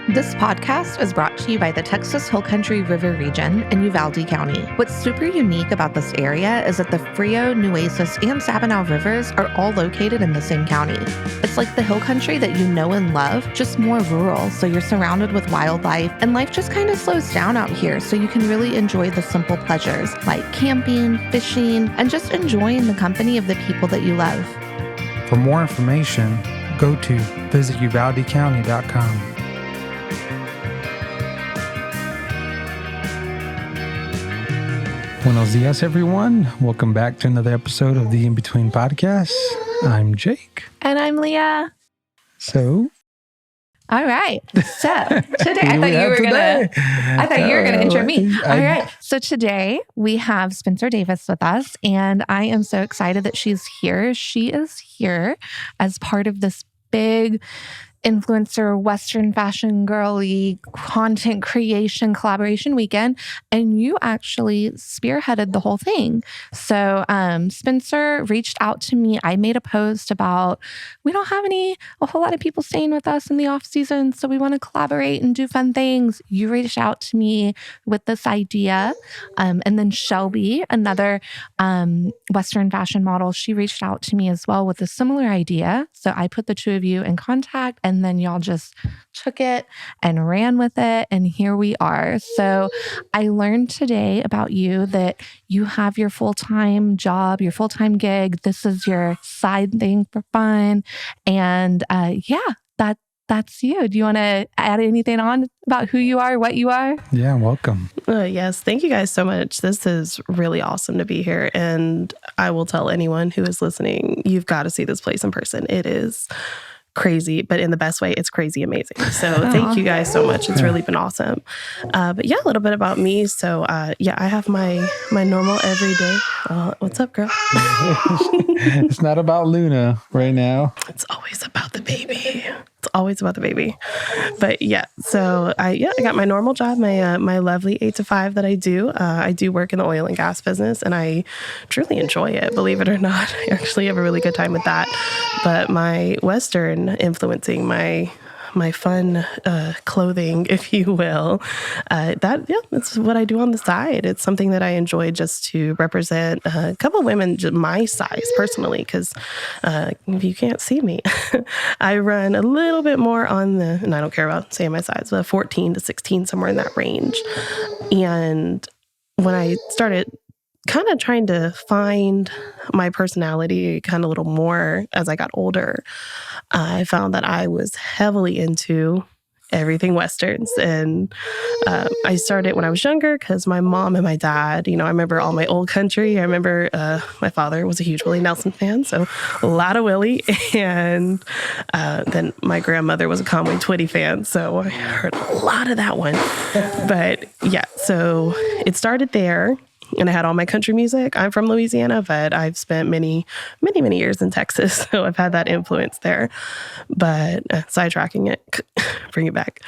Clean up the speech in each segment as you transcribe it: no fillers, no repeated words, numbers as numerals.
This podcast is brought to you by the Texas Hill Country River region in Uvalde County. What's super unique about this area is that the Frio, Nueces, and Sabinal rivers are all located in the same county. It's like the hill country that you know and love, just more rural, so you're surrounded with wildlife, and life just kind of slows down out here, so you can really enjoy the simple pleasures like camping, fishing, and just enjoying the company of the people that you love. For more information, go to visituvaldecounty.com. Buenos dias, everyone. Welcome back to another episode of the In Between Podcast. I'm Jake. And I'm Leah. So, all right. So today, I thought you were gonna intro me. All right. So today we have Spencer Davis with us, and I am so excited that she's here. She is here as part of this big influencer, Western fashion girly content creation collaboration weekend, and you actually spearheaded the whole thing. So Spencer reached out to me. I made a post about, we don't have a whole lot of people staying with us in the off season, so we want to collaborate and do fun things. You reached out to me with this idea. And then Shelby, another Western fashion model, she reached out to me as well with a similar idea. So I put the two of you in contact, and then y'all just took it and ran with it. And here we are. So I learned today about you that you have your full-time job, your full-time gig. This is your side thing for fun. And that's you. Do you want to add anything on about who you are, what you are? Yeah, welcome. Yes. Thank you guys so much. This is really awesome to be here. And I will tell anyone who is listening, you've got to see this place in person. It is crazy, but in the best way, it's crazy amazing. So thank you guys so much. It's really been awesome. But yeah, a little bit about me. So I have my normal everyday. What's up, girl? It's not about Luna right now. It's always about the baby. It's always about the baby. But yeah, so I got my normal job, my lovely 8 to 5 that I do. I do work in the oil and gas business, and I truly enjoy it. Believe it or not, I actually have a really good time with that. But my Western influencing my fun clothing, if you will, that's what I do on the side. It's something that I enjoy just to represent a couple of women my size personally, because if you can't see me, I run a little bit more on and I don't care about saying my size, but 14 to 16, somewhere in that range. And when I started kind of trying to find my personality kind of a little more as I got older, I found that I was heavily into everything Westerns. And I started when I was younger because my mom and my dad, I remember all my old country. I remember my father was a huge Willie Nelson fan, so a lot of Willie. And then my grandmother was a Conway Twitty fan, so I heard a lot of that one. But yeah, so it started there. And I had all my country music. I'm from Louisiana, but I've spent many, many, many years in Texas. So I've had that influence there. But sidetracking it, bring it back.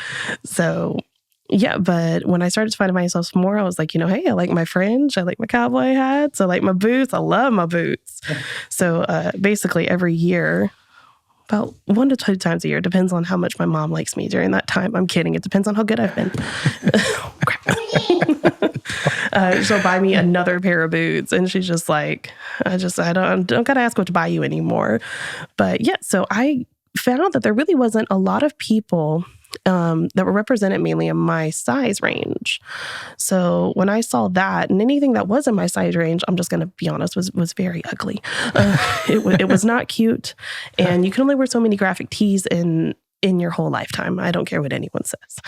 So yeah, but when I started to find myself more, I was like, hey, I like my fringe. I like my cowboy hats. I like my boots. I love my boots. So basically every year, about 1 to 2 times a year, depends on how much my mom likes me during that time. I'm kidding. It depends on how good I've been. Oh, crap. She'll buy me another pair of boots, and she's just like, I don't gotta ask what to buy you anymore. But yeah, so I found that there really wasn't a lot of people that were represented mainly in my size range. So when I saw that, and anything that was in my size range, I'm just going to be honest, was very ugly. It was not cute. And you can only wear so many graphic tees in your whole lifetime. I don't care what anyone says.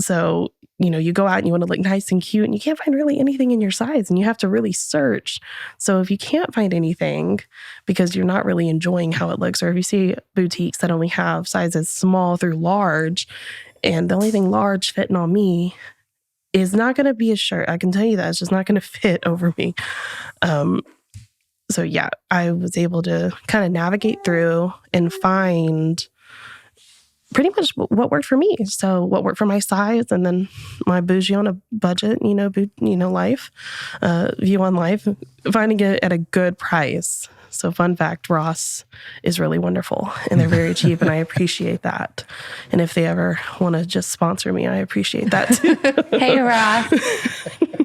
So, you go out and you want to look nice and cute, and you can't find really anything in your size, and you have to really search. So if you can't find anything because you're not really enjoying how it looks, or if you see boutiques that only have sizes small through large, and the only thing large fitting on me is not going to be a shirt. I can tell you that. It's just not going to fit over me. So yeah, I was able to kind of navigate through and find pretty much what worked for me. So what worked for my size, and then my bougie on a budget, life, view on life, finding it at a good price. So fun fact, Ross is really wonderful and they're very cheap and I appreciate that. And if they ever want to just sponsor me, I appreciate that too. Hey, Ross.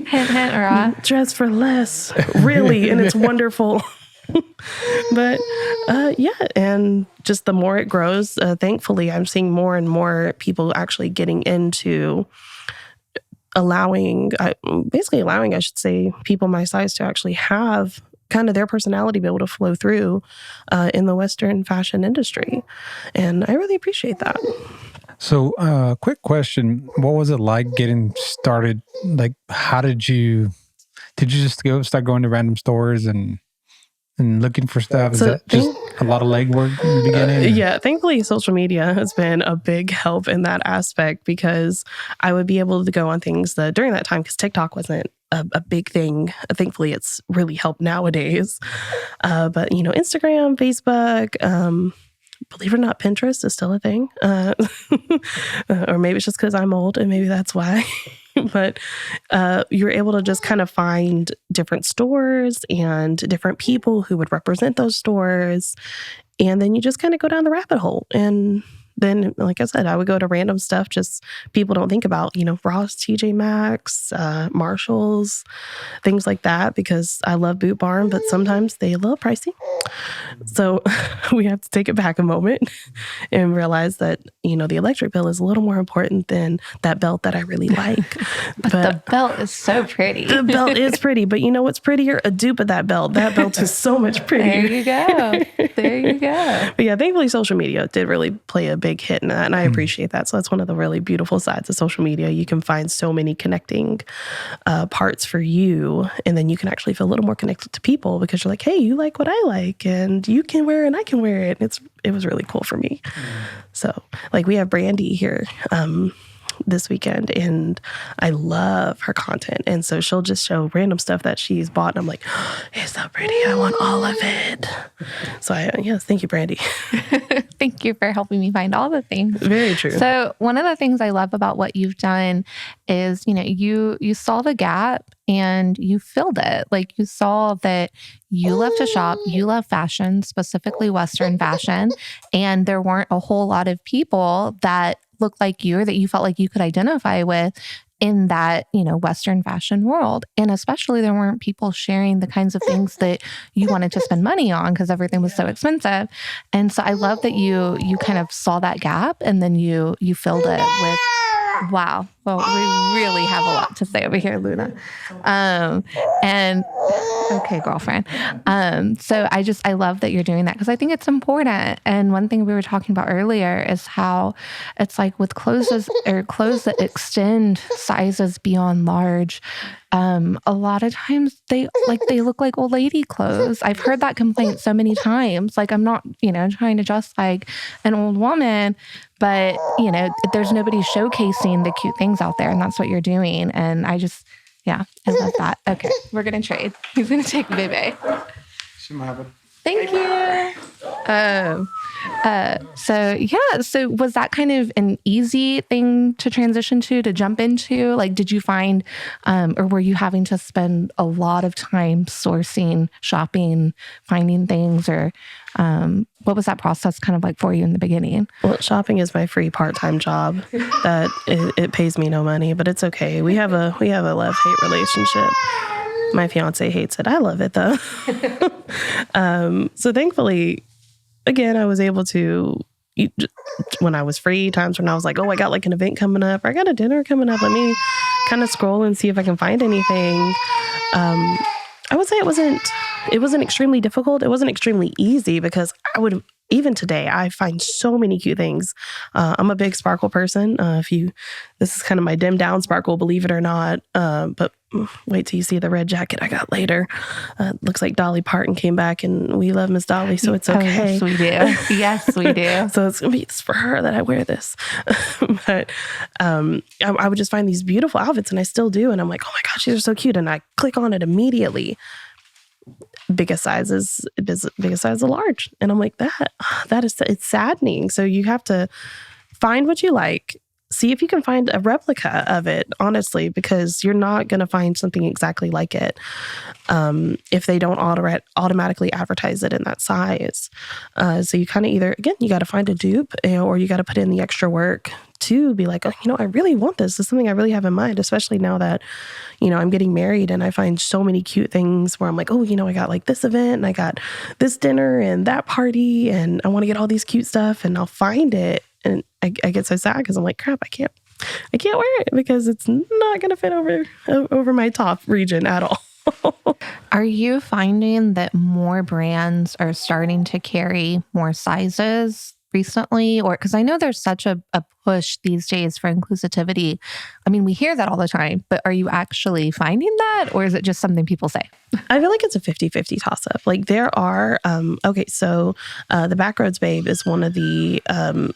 Hint, hint, Ross. Dress for less, really. And it's wonderful. But and just the more it grows, thankfully, I'm seeing more and more people actually getting into allowing, I should say, people my size to actually have kind of their personality be able to flow through in the Western fashion industry. And I really appreciate that. So, quick question. What was it like getting started? Like, how did you just start going to random stores and looking for stuff? Is that just a lot of legwork in the beginning? Yeah, thankfully, social media has been a big help in that aspect, because I would be able to go on things that during that time, because TikTok wasn't a big thing. Thankfully, it's really helped nowadays. But, Instagram, Facebook, believe it or not, Pinterest is still a thing. Or maybe it's just because I'm old and maybe that's why. But you're able to just kind of find different stores and different people who would represent those stores. And then you just kind of go down the rabbit hole. And then, like I said, I would go to random stuff just people don't think about, Ross, TJ Maxx, Marshalls, things like that, because I love Boot Barn, but sometimes they a little pricey. So we have to take it back a moment and realize that, the electric bill is a little more important than that belt that I really like. But the belt is so pretty. The belt is pretty, but you know what's prettier? A dupe of that belt. That belt is so much prettier. There you go. But yeah, thankfully social media did really play a big hit in that, and I appreciate that. So that's one of the really beautiful sides of social media. You can find so many connecting parts for you, and then you can actually feel a little more connected to people because you're like, hey, you like what I like, and you can wear it and I can wear it. It was really cool for me. So like we have Brandy here this weekend, and I love her content. And so she'll just show random stuff that she's bought, and I'm like, oh, it's so pretty. I want all of it. So yes, thank you, Brandy. Thank you for helping me find all the things. Very true. So one of the things I love about what you've done is, you saw the gap and you filled it. Like you saw that you love to shop, you love fashion, specifically Western fashion, and there weren't a whole lot of people that looked like you or that you felt like you could identify with in that, Western fashion world. And especially there weren't people sharing the kinds of things that you wanted to spend money on because everything was so expensive. And so I love that you kind of saw that gap and then you filled it with, wow. Well, we really have a lot to say over here, Luna. And okay, girlfriend. So I love that you're doing that because I think it's important. And one thing we were talking about earlier is how it's like with clothes that extend sizes beyond large. A lot of times they look like old lady clothes. I've heard that complaint so many times. Like I'm not, trying to dress like an old woman, but there's nobody showcasing the cute things out there, and that's what you're doing. And I love that. Okay, we're gonna trade. He's gonna take Bebe. Thank you. So was that kind of an easy thing to transition to jump into? Like, did you find, or were you having to spend a lot of time sourcing, shopping, finding things, or what was that process kind of like for you in the beginning? Well, shopping is my free part-time job that it pays me no money, but it's okay. We have a love-hate relationship. My fiance hates it. I love it though. So thankfully, again, I was able to, when I was free, times when I was like, oh, I got like an event coming up, or I got a dinner coming up, let me kind of scroll and see if I can find anything. I would say it wasn't extremely difficult. It wasn't extremely easy because even today, I find so many cute things. I'm a big sparkle person. This is kind of my dimmed down sparkle, believe it or not. But wait till you see the red jacket I got later. Looks like Dolly Parton came back, and we love Miss Dolly, so it's okay. Oh, yes, we do. Yes, we do. So it's for her that I wear this. But I would just find these beautiful outfits, and I still do. And I'm like, oh my gosh, these are so cute. And I click on it immediately. Biggest size is a large. And I'm like, it's saddening. So you have to find what you like. See if you can find a replica of it, honestly, because you're not going to find something exactly like it if they don't automatically advertise it in that size. So you kind of either, again, you got to find a dupe or you got to put in the extra work to be like, oh, I really want this. This is something I really have in mind, especially now that, I'm getting married and I find so many cute things where I'm like, oh, I got like this event and I got this dinner and that party and I want to get all these cute stuff and I'll find it. And I get so sad because I'm like, crap, I can't wear it because it's not going to fit over my top region at all. Are you finding that more brands are starting to carry more sizes recently? Or because I know there's such a push these days for inclusivity. I mean, we hear that all the time, but are you actually finding that? Or is it just something people say? I feel like it's a 50-50 toss-up. Like there are, so the Backroads Babe is one of the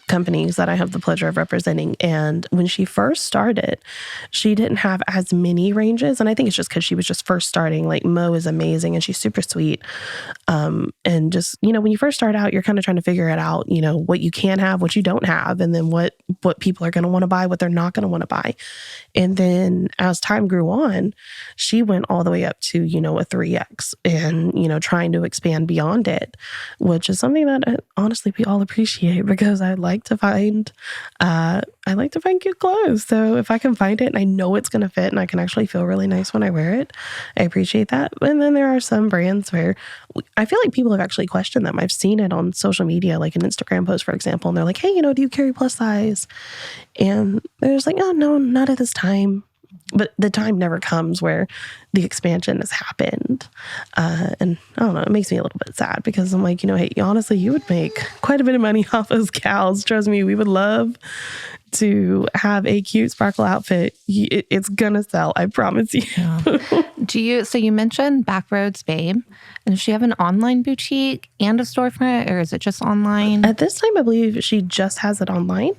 companies that I have the pleasure of representing. And when she first started, she didn't have as many ranges. And I think it's just because she was just first starting. Like Mo is amazing and she's super sweet. And just, when you first start out, you're kind of trying to figure it out, what you can have, what you don't have, and then what people are going to want to buy, what they're not going to want to buy. And then as time grew on, she went all the way up to, a 3X and, trying to expand beyond it, which is something that honestly we all appreciate because I like to find cute clothes. So if I can find it and I know it's going to fit and I can actually feel really nice when I wear it, I appreciate that. And then there are some brands where I feel like people have actually questioned them. I've seen it on social media, like an Instagram post, for example, and they're like, hey, do you carry plus size? And they're just like, oh, no, not at this time. But the time never comes where the expansion has happened. And I don't know, it makes me a little bit sad because I'm like, hey, honestly, you would make quite a bit of money off those cows. Trust me, we would love to have a cute sparkle outfit. It's gonna sell, I promise you. Yeah. So you mentioned Backroads Babe, and does she have an online boutique and a storefront, or is it just online? At this time, I believe she just has it online.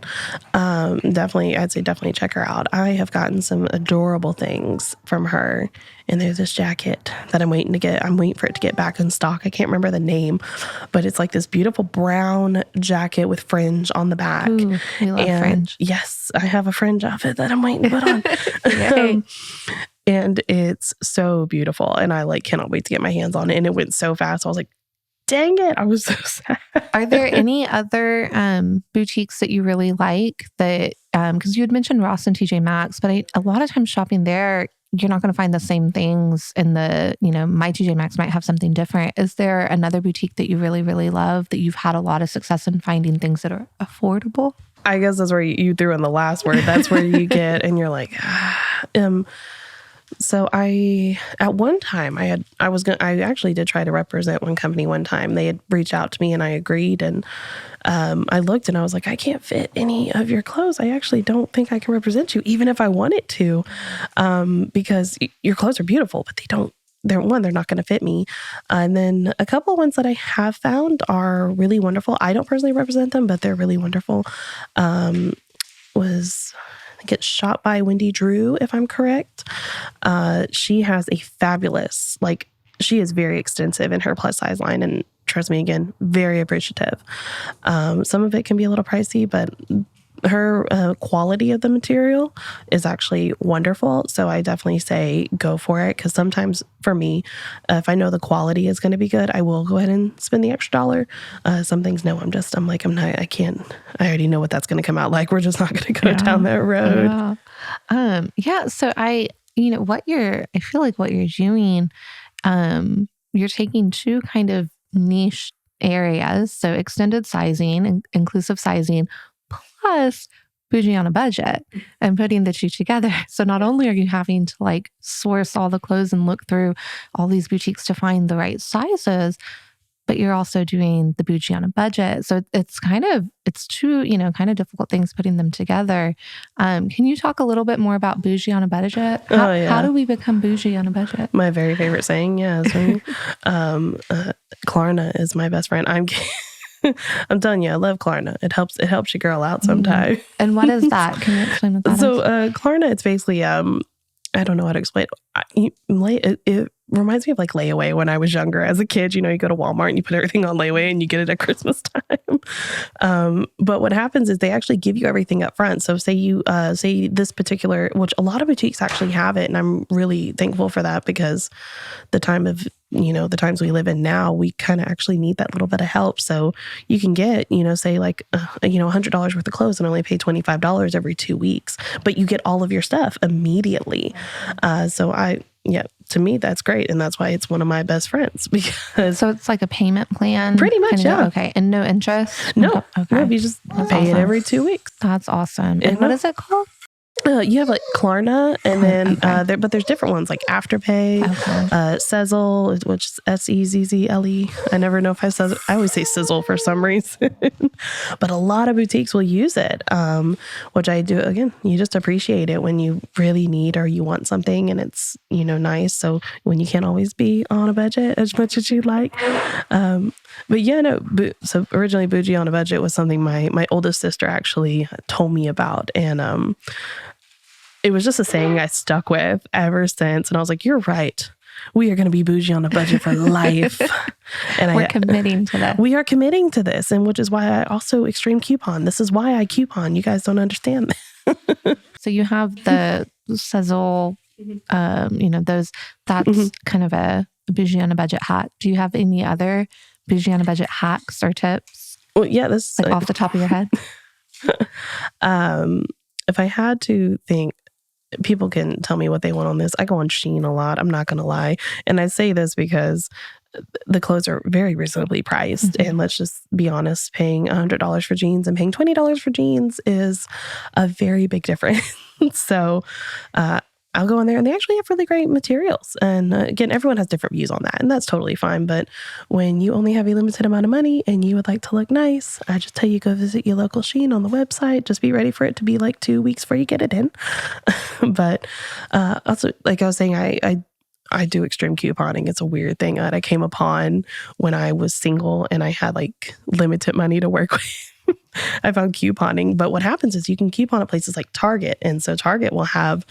I'd say definitely check her out. I have gotten some adorable things from her. And there's this jacket that I'm waiting for it to get back in stock. I can't remember the name, but it's like this beautiful brown jacket with fringe on the back. Ooh, we love fringe. Yes, I have a fringe outfit that I'm waiting to put on. And it's so beautiful. And I cannot wait to get my hands on it. And it went so fast. I was like, dang it. I was so sad. Are there any other boutiques that you really like that, because you had mentioned Ross and TJ Maxx, but a lot of times shopping there, you're not going to find the same things in the, my TJ Maxx might have something different. Is there another boutique that you really, really love that you've had a lot of success in finding things that are affordable? I guess that's where you threw in the last word. That's where you get, and you're like, So at one time I actually did try to represent one company one time. They had reached out to me and I agreed. And I looked and I was like, I can't fit any of your clothes. I actually don't think I can represent you, even if I wanted to, because your clothes are beautiful, but they're not going to fit me. And then a couple ones that I have found are really wonderful. I don't personally represent them, but they're really wonderful. Get Shot by Wendy Drew, if I'm correct. She has a fabulous, she is very extensive in her plus size line, and trust me, again, very appreciative. Some of it can be a little pricey, but her quality of the material is actually wonderful. So I definitely say go for it, because sometimes for me, if I know the quality is going to be good, I will go ahead and spend the extra dollar. Some things, no, I can't. I already know what that's going to come out like. We're just not going to go down that road. So I feel like what you're doing, you're taking two kind of niche areas. So extended sizing and inclusive sizing, plus Bougie on a budget, and putting the two together. So not only are you having to source all the clothes and look through all these boutiques to find the right sizes, but you're also doing the Bougie on a budget. So it's two, kind of difficult things putting them together. Can you talk a little bit more about Bougie on a budget? How do we become Bougie on a budget? My very favorite saying, Klarna is my best friend. I'm telling you, I love Klarna. It helps your girl out sometimes. And what is that? Can you explain what that is? So Klarna, it's basically, I don't know how to explain it. reminds me of like layaway when I was younger. As a kid, you go to Walmart and you put everything on layaway and you get it at Christmas time. But what happens is they actually give you everything up front. So say this particular, which a lot of boutiques actually have it. And I'm really thankful for that, because the times we live in now, we kind of actually need that little bit of help. So you can get, say like, $100 worth of clothes and only pay $25 every 2 weeks, but you get all of your stuff immediately. To me, that's great. And that's why it's one of my best friends, because. So it's like a payment plan? Pretty much, yeah. Okay. And no interest? No. Okay. No, you just pay it every 2 weeks. That's awesome. And what is it called? You have like Klarna, and then but there's different ones like Afterpay, Sezzle, which is Sezzle. I never know if I says I always say Sizzle for some reason, but a lot of boutiques will use it, which I do. Again, you just appreciate it when you really need or you want something, and it's nice. So when you can't always be on a budget as much as you'd like, but yeah, no. So originally, Bougie on a Budget was something my oldest sister actually told me about, and it was just a saying I stuck with ever since. And I was like, you're right. We are going to be bougie on a budget for life. And we're committing to this. We are committing to this. And which is why I also extreme coupon. This is why I coupon. You guys don't understand that. So you have the Sezzle, those, that's kind of a bougie on a budget hack. Do you have any other bougie on a budget hacks or tips? Well, yeah, this like off the top of your head. If I had to think, people can tell me what they want on this. I go on Shein a lot. I'm not going to lie. And I say this because the clothes are very reasonably priced. And let's just be honest, paying $100 for jeans and paying $20 for jeans is a very big difference. So, I'll go in there and they actually have really great materials. And again, everyone has different views on that, and that's totally fine. But when you only have a limited amount of money and you would like to look nice, I just tell you, go visit your local Shein on the website. Just be ready for it to be like 2 weeks before you get it in. But also, like I was saying, I do extreme couponing. It's a weird thing that I came upon when I was single and I had like limited money to work with. I found couponing. But what happens is you can coupon at places like Target. And so Target will have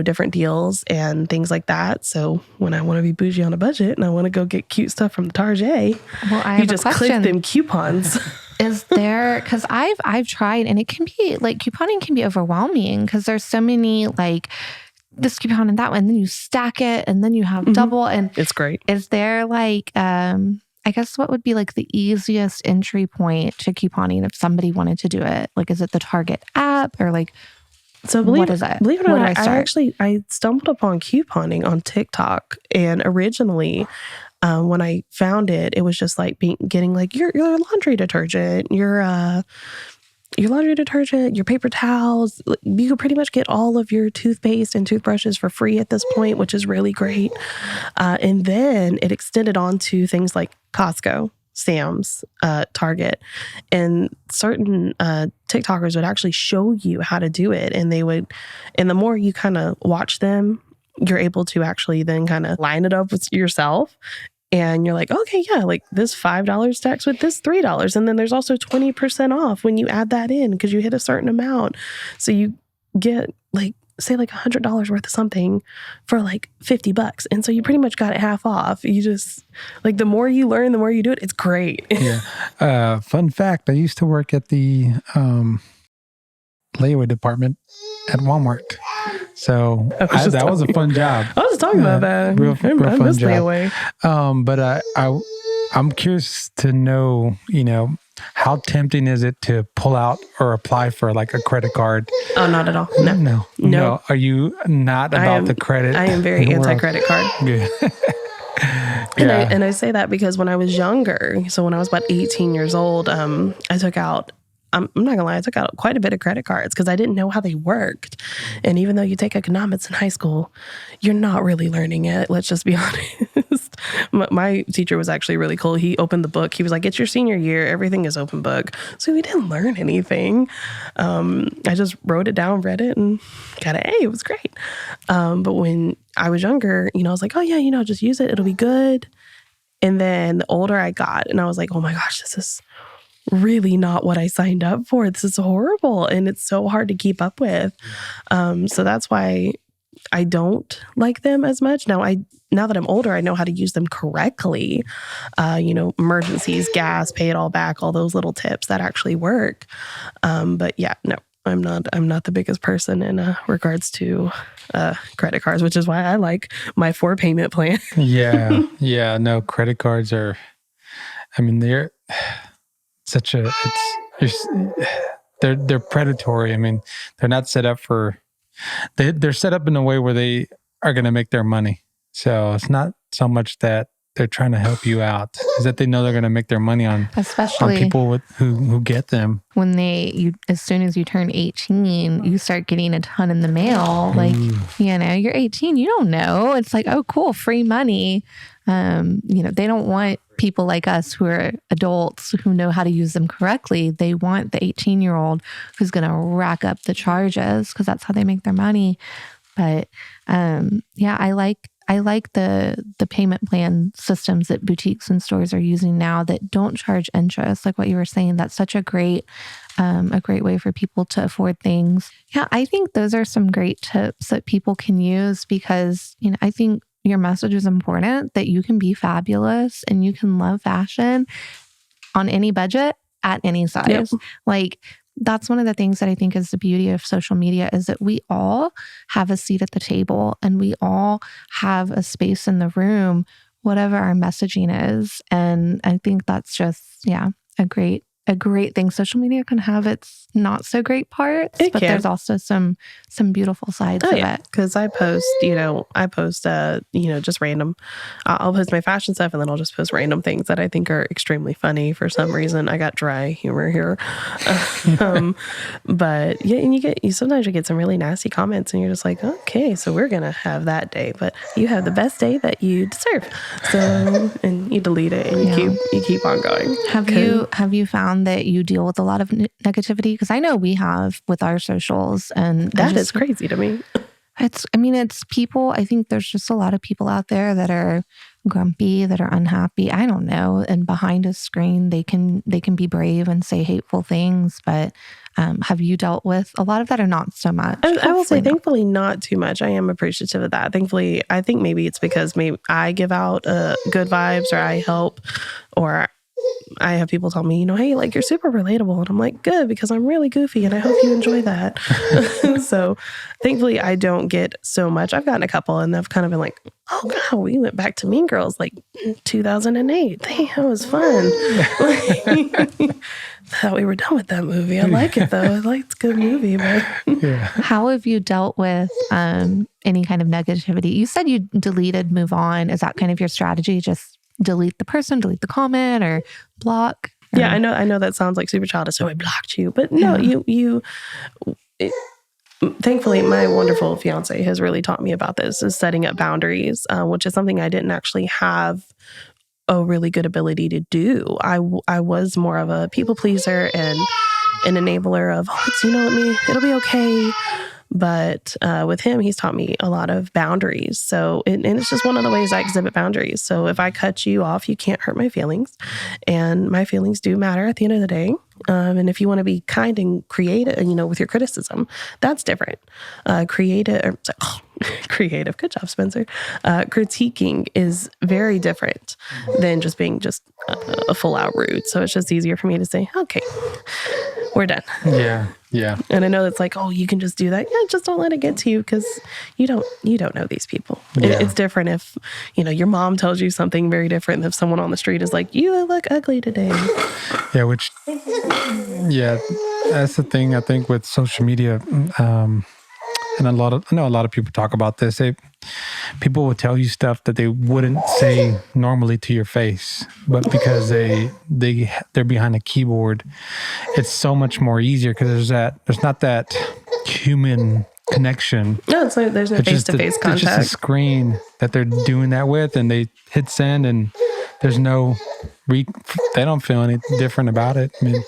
different deals and things like that. So when I want to be bougie on a budget and I want to go get cute stuff from Target, you just click them coupons. Is there, because I've tried, and it can be like, couponing can be overwhelming because there's so many like this coupon and that one, and then you stack it and then you have double, and it's great. Is there like, I guess what would be like the easiest entry point to couponing if somebody wanted to do it? Like, is it the Target app or like, so believe it or not, I stumbled upon couponing on TikTok, and originally when I found it, it was just like getting like your laundry detergent, your laundry detergent, your paper towels. You could pretty much get all of your toothpaste and toothbrushes for free at this point, which is really great. And then it extended on to things like Costco, Sam's, Target, and certain TikTokers would actually show you how to do it. And and the more you kind of watch them, you're able to actually then kind of line it up with yourself. And you're like, okay, yeah, like this $5 stacks with this $3. And then there's also 20% off when you add that in because you hit a certain amount. So you get like, say like $100 worth of something for like $50. And so you pretty much got it half off. You just like, the more you learn, the more you do it. It's great. Yeah. Fun fact. I used to work at the layaway department at Walmart. So that was a fun job. I was just talking about that. Real fun job. Layaway. But I'm curious to know, how tempting is it to pull out or apply for like a credit card? Oh, not at all. No. Are you not about the credit? I am very anti-credit card. Yeah. And I say that because when I was younger, so when I was about 18 years old, I took out, I'm not gonna lie, I took out quite a bit of credit cards because I didn't know how they worked. And even though you take economics in high school, you're not really learning it. Let's just be honest. My teacher was actually really cool. He opened the book. He was like, it's your senior year. Everything is open book. So we didn't learn anything. I just wrote it down, read it, and got an A. It was great. But when I was younger, I was like, oh yeah, just use it. It'll be good. And then the older I got, and I was like, oh my gosh, this is really not what I signed up for. This is horrible. And it's so hard to keep up with. So that's why I don't like them as much. Now that I'm older, I know how to use them correctly. Emergencies, gas, pay it all back, all those little tips that actually work. But yeah, no, I'm not the biggest person in regards to credit cards, which is why I like my 4-payment plan. Yeah. No, credit cards are, I mean, they're they're predatory. I mean, they're not set up they're set up in a way where they are going to make their money. So it's not so much that they're trying to help you out, is that they know they're going to make their money on people who get them. When as soon as you turn 18, you start getting a ton in the mail. Like, you're 18, you don't know. It's like, oh, cool, free money. They don't want people like us who are adults who know how to use them correctly. They want the 18-year-old who's going to rack up the charges because that's how they make their money. But I like the payment plan systems that boutiques and stores are using now that don't charge interest. Like what you were saying, that's such a great way for people to afford things. Yeah, I think those are some great tips that people can use because, I think your message is important, that you can be fabulous and you can love fashion on any budget at any size. Yep. Like, that's one of the things that I think is the beauty of social media is that we all have a seat at the table and we all have a space in the room, whatever our messaging is. And I think that's just, a great thing. Social media can have its not so great parts, but there's also some beautiful sides of it. Because I post, just random. I'll post my fashion stuff and then I'll just post random things that I think are extremely funny for some reason. I got dry humor here, but yeah, and sometimes you get some really nasty comments and you're just like, okay, so we're gonna have that day, but you have the best day that you deserve. So and you delete it and you keep on going. Have you found that you deal with a lot of negativity? Because I know we have with our socials, and that is crazy to me. It's people. I think there's just a lot of people out there that are grumpy, that are unhappy. I don't know. And behind a screen, they can be brave and say hateful things. But have you dealt with a lot of that or not so much? I will say, thankfully, not too much. I am appreciative of that. Thankfully, I think maybe it's because maybe I give out good vibes or I help, or I have people tell me, hey, like, you're super relatable. And I'm like, good, because I'm really goofy and I hope you enjoy that. So thankfully I don't get so much. I've gotten a couple and I've kind of been like, oh God, we went back to Mean Girls like 2008. That was fun. Thought we were done with that movie. I like it though. I like it's a good movie. But How have you dealt with any kind of negativity? You said you deleted, move on. Is that kind of your strategy? Just delete the person, delete the comment, or block? Yeah, I know that sounds like super childish. So I blocked you, but no, thankfully, my wonderful fiance has really taught me about this, is setting up boundaries, which is something I didn't actually have a really good ability to do. I was more of a people pleaser and an enabler of, it'll be okay. But with him, he's taught me a lot of boundaries. So, and it's just one of the ways I exhibit boundaries. So if I cut you off, you can't hurt my feelings. And my feelings do matter at the end of the day. And if you want to be kind and creative, with your criticism, that's different. Creative. Good job, Spencer. Critiquing is very different than just being a full out rude. So it's just easier for me to say, okay, we're done. Yeah. And I know that's like, oh, you can just do that. Yeah, just don't let it get to you because you don't know these people. Yeah. It's different if, your mom tells you something very different than if someone on the street is like, you look ugly today. Yeah, that's the thing I think with social media. And I know a lot of people talk about this. People will tell you stuff that they wouldn't say normally to your face, but because they're behind a keyboard, it's so much more easier because there's not that human connection. No, it's like there's no face-to-face contact. It's just a screen that they're doing that with, and they hit send, and there's no they don't feel any different about it. I mean,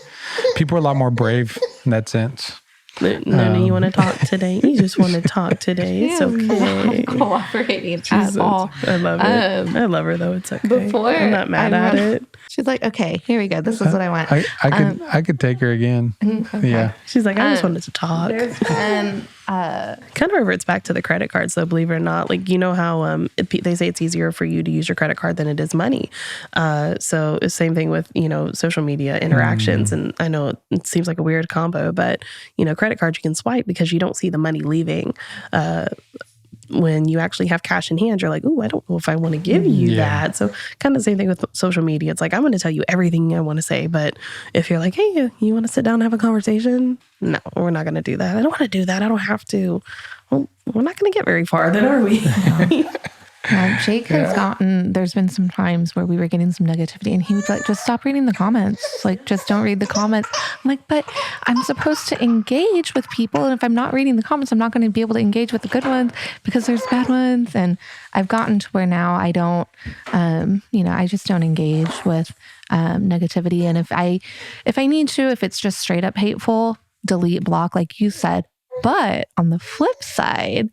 people are a lot more brave in that sense. No, you want to talk today? You just want to talk today. It's okay. Not cooperating at all. I love it. I love her though. It's okay. I'm not mad at it. She's like, okay, here we go. This is what I want. I could take her again. Okay. Yeah. She's like, I just wanted to talk. kind of reverts back to the credit cards, though, believe it or not. Like, you know how they say it's easier for you to use your credit card than it is money. So it's same thing with, social media interactions. And I know it seems like a weird combo, but, credit cards you can swipe because you don't see the money leaving. When you actually have cash in hand, you're like, oh, I don't know if I want to give you that. So kind of the same thing with social media. It's like, I'm going to tell you everything I want to say. But if you're like, hey, you want to sit down and have a conversation? No, we're not going to do that. I don't want to do that. I don't have to. Well, we're not going to get very far then, are we? Jake has there's been some times where we were getting some negativity and he would like, just stop reading the comments. Like, just don't read the comments. I'm like, but I'm supposed to engage with people. And if I'm not reading the comments, I'm not going to be able to engage with the good ones because there's bad ones. And I've gotten to where now I don't, I just don't engage with negativity. And if I need to, if it's just straight up hateful, delete, block, like you said. But on the flip side,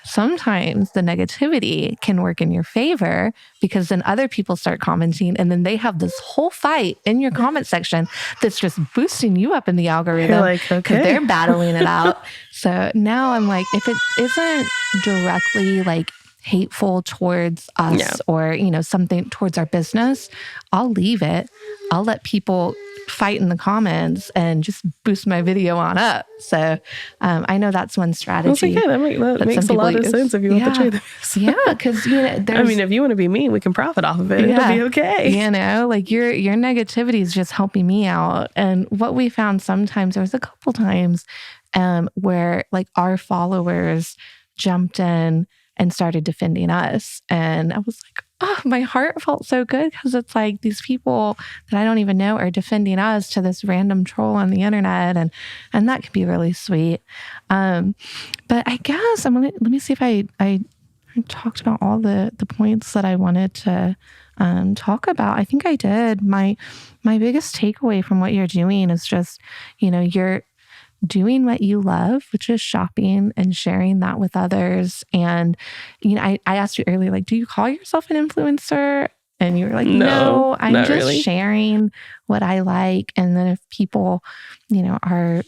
sometimes the negativity can work in your favor because then other people start commenting and then they have this whole fight in your comment section that's just boosting you up in the algorithm because they're battling it out. So now I'm like, if it isn't directly like hateful towards us or, something towards our business, I'll leave it. I'll let people fight in the comments and just boost my video on up. So I know that's one strategy. That makes a lot of sense if you want the truth. Yeah, because if you want to be mean, we can profit off of it. It'll be okay. Like your negativity is just helping me out. And what we found sometimes, there was a couple times where like our followers jumped in and started defending us. And I was like, oh, my heart felt so good because it's like these people that I don't even know are defending us to this random troll on the internet. And that can be really sweet. But I guess let me see if I talked about all the points that I wanted to talk about. I think I did. My biggest takeaway from what you're doing is just, you're doing what you love, which is shopping and sharing that with others. And, I asked you earlier, like, do you call yourself an influencer? And you were like, no, I'm just really sharing what I like. And then if people, are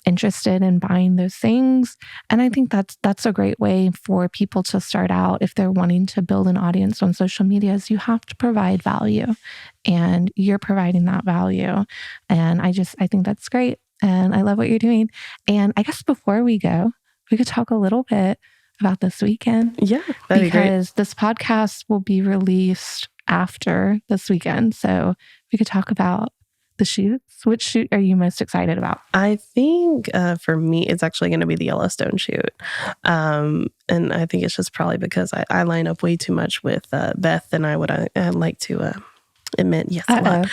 interested in buying those things. And I think that's a great way for people to start out if they're wanting to build an audience on social media is you have to provide value and you're providing that value. And I think that's great. And I love what you're doing. And I guess before we go, we could talk a little bit about this weekend. Yeah, that'd be great. Because this podcast will be released after this weekend. So we could talk about the shoots. Which shoot are you most excited about? I think for me, it's actually going to be the Yellowstone shoot. And I think it's just probably because I line up way too much with Beth than I would like to admit. Yes,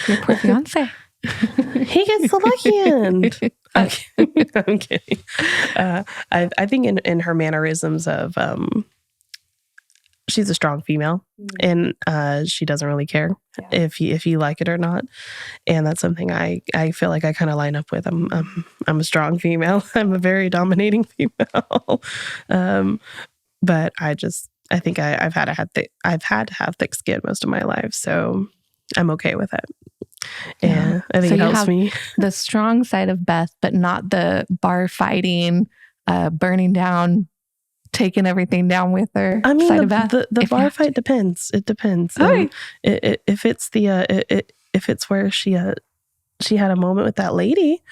your poor fiance. He gets the lucky end. I'm kidding. I think in her mannerisms of she's a strong female and she doesn't really care if you like it or not. And that's something I feel like I kind of line up with. I'm a strong female. I'm a very dominating female. But I think I've had to have thick skin most of my life, so I'm okay with it. Yeah, I think it helps me. The strong side of Beth, but not the bar fighting, burning down, taking everything down with her. I mean, side of Beth. The bar fight depends. It depends. If it's where she had a moment with that lady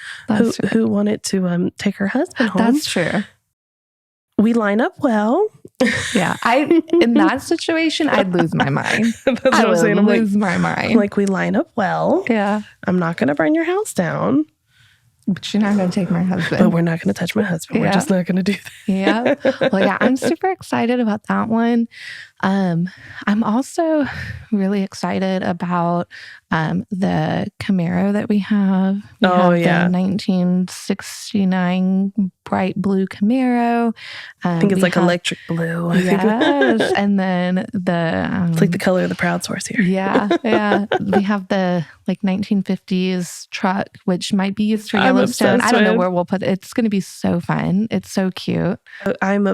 who wanted to take her husband home. That's true. We line up well. Yeah, in that situation, I'd lose my mind. That's what I'm saying. I'm lose my mind. I'm like, we line up well. Yeah, I'm not going to burn your house down. But you're not going to take my husband. But we're not going to touch my husband. Yeah. We're just not going to do that. Yeah. Well, yeah, I'm super excited about that one. I'm also really excited about the Camaro that we have. We have the 1969 bright blue Camaro. I think it's like electric blue. Yes. And then it's like the color of the Proud Source here. Yeah. Yeah. We have the like 1950s truck, which might be used for Yellowstone. I don't know where we'll put it. It's going to be so fun. It's so cute. I am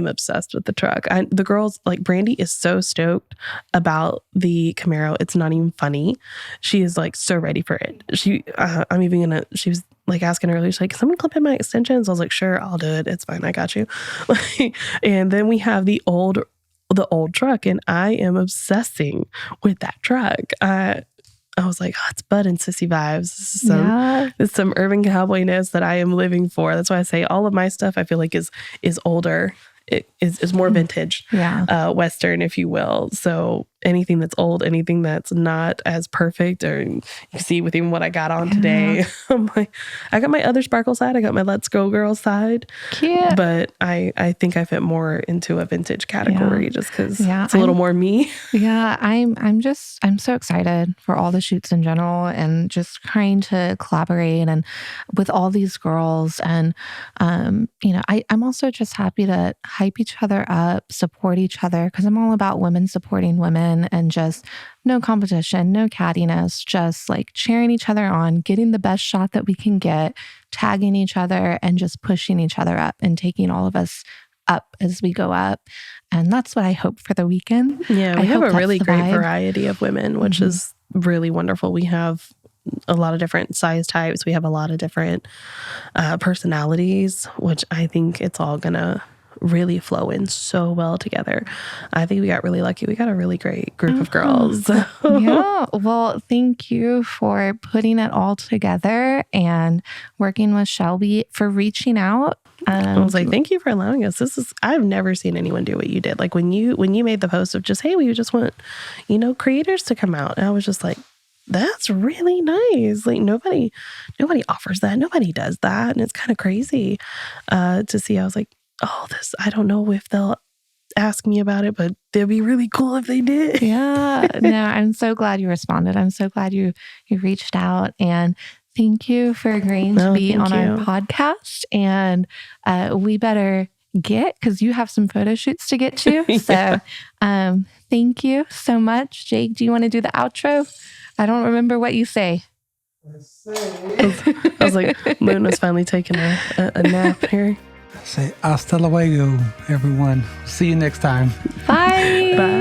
obsessed with the truck. The girls, like Brandy Brandy is so stoked about the Camaro. It's not even funny. She is like so ready for it. She was like asking earlier, she's like, can someone clip in my extensions? I was like, sure, I'll do it. It's fine. I got you. And then we have the old truck, and I am obsessing with that truck. I was like, oh, it's Bud and Sissy vibes. This is some urban cowboyness that I am living for. That's why I say all of my stuff I feel like is older. It is more vintage, Western, if you will. So anything that's old, anything that's not as perfect, or you see with even what I got on today, I'm like, I got my other sparkle side, I got my Let's Go Girl side. Cute. But I think I fit more into a vintage category just because it's a little more me. Yeah, I'm so excited for all the shoots in general, and just trying to collaborate and with all these girls. And I'm also just happy to hype each other up, support each other, because I'm all about women supporting women, and just no competition, no cattiness, just like cheering each other on, getting the best shot that we can get, tagging each other, and just pushing each other up and taking all of us up as we go up. And that's what I hope for the weekend. Yeah, we have a really great variety of women, which is really wonderful. We have a lot of different size types. We have a lot of different personalities, which I think it's all gonna really flow in so well together. I think we got really lucky. We got a really great group of girls. Yeah. Well, thank you for putting it all together and working with Shelby, for reaching out. I was like, thank you for allowing us. I've never seen anyone do what you did. Like when you made the post of just, hey, we just want, creators to come out. And I was just like, that's really nice. Like nobody offers that. Nobody does that. And it's kind of crazy to see. I was like, oh, I don't know if they'll ask me about it, but it'd be really cool if they did. Yeah. No, I'm so glad you responded. I'm so glad you reached out, and thank you for agreeing to be on our podcast. And we better because you have some photo shoots to get to. So thank you so much. Jake, do you want to do the outro? I don't remember what you say. I was like, Moon was finally taking a nap here. Say hasta luego, everyone. See you next time. Bye. Bye.